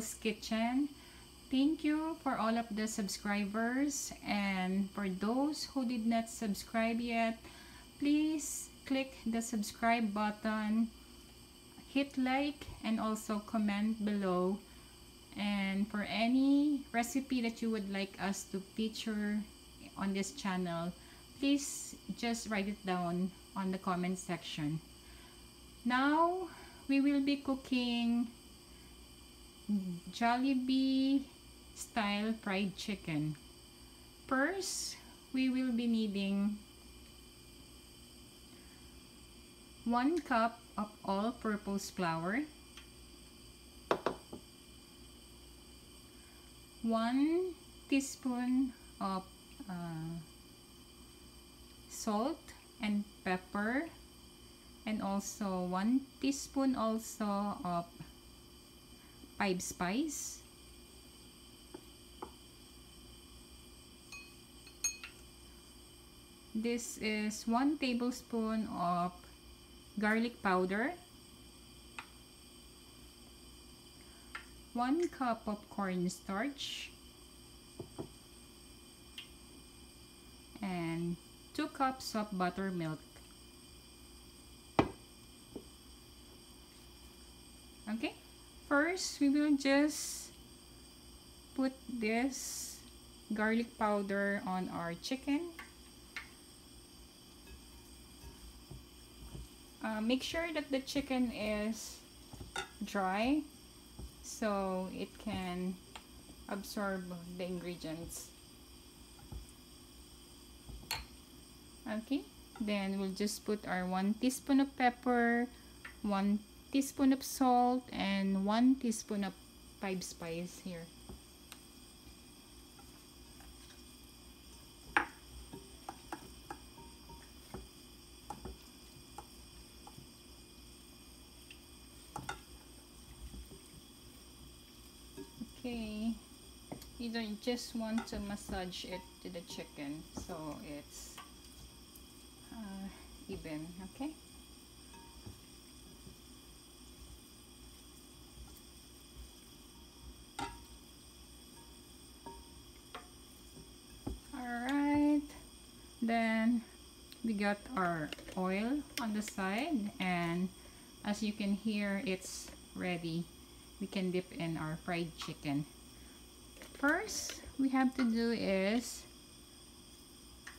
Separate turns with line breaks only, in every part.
Mel's Kitchen. Thank you for all of the subscribers, and for those who did not subscribe yet, please click the subscribe button, hit like, and also comment below. And for any recipe that you would like us to feature on this channel, please just write it down on the comment section. Now we will be cooking Jollibee style fried chicken. First, we will be needing 1 cup of all-purpose flour, 1 teaspoon of salt and pepper, and also 1 teaspoon also of 5 spice. This is 1 tablespoon of garlic powder, 1 cup of cornstarch, and 2 cups of buttermilk. Okay, first we will just put this garlic powder on our chicken. Make sure that the chicken is dry so it can absorb the ingredients. Okay, then we'll just put our 1 teaspoon of pepper, 1 teaspoon of salt, and 1 teaspoon of 5 spice here. Okay, you don't just want to massage it to the chicken so it's even. Okay, alright, then we got our oil on the side, and as you can hear, it's ready. We can dip in our fried chicken. First we have to do is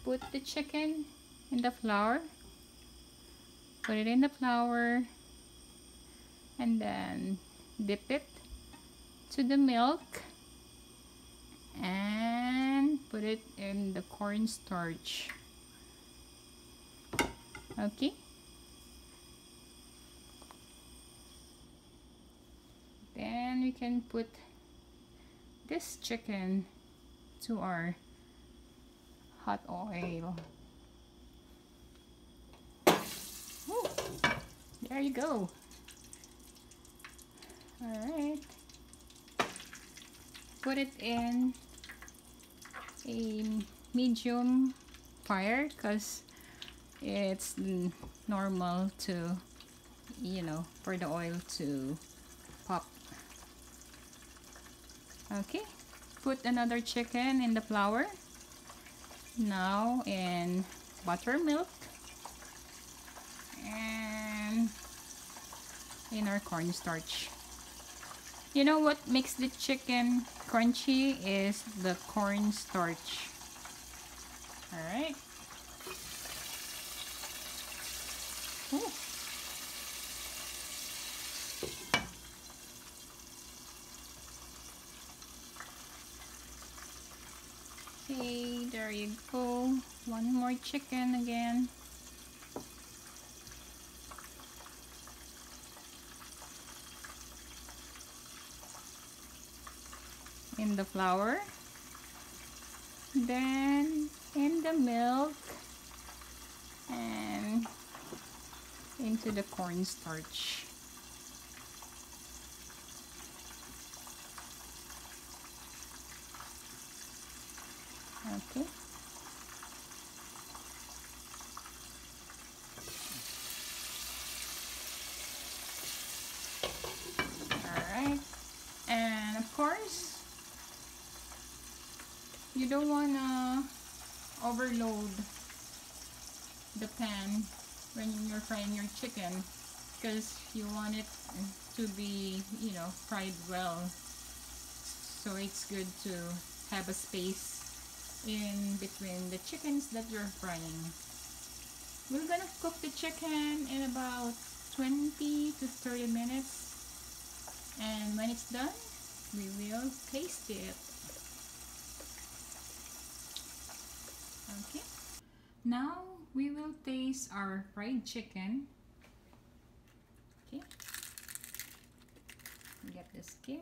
put the chicken in the flour, put it in the flour, and then dip it to the milk and put it in the cornstarch. Okay, then we can put this chicken to our hot oil. Ooh, there you go. Alright, put it in a medium fire because it's normal to, you know, for the oil to pop. Okay, put another chicken in the flour. Now in buttermilk and in our cornstarch. You know what makes the chicken crunchy is the cornstarch. Alright. Okay, there you go. 1 more chicken again. In the flour, then in the milk, and into the cornstarch. Okay. Alright. And don't wanna overload the pan when you're frying your chicken, because you want it to be, you know, fried well. So it's good to have a space in between the chickens that you're frying. We're gonna cook the chicken in about 20 to 30 minutes, and when it's done, we will taste it. Okay, now we will taste our fried chicken. Okay, get the skin.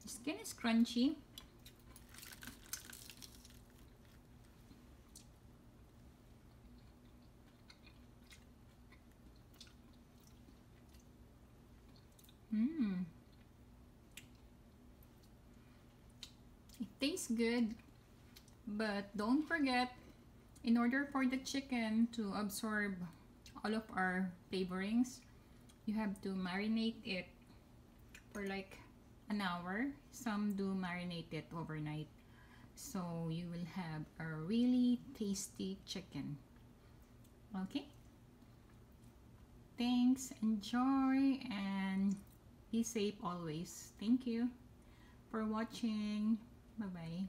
The skin is crunchy. It tastes good, but don't forget, in order for the chicken to absorb all of our flavorings, you have to marinate it for like an hour. Some do marinate it overnight, so you will have a really tasty chicken. Okay, thanks, enjoy, and be safe always. Thank you for watching. Bye bye.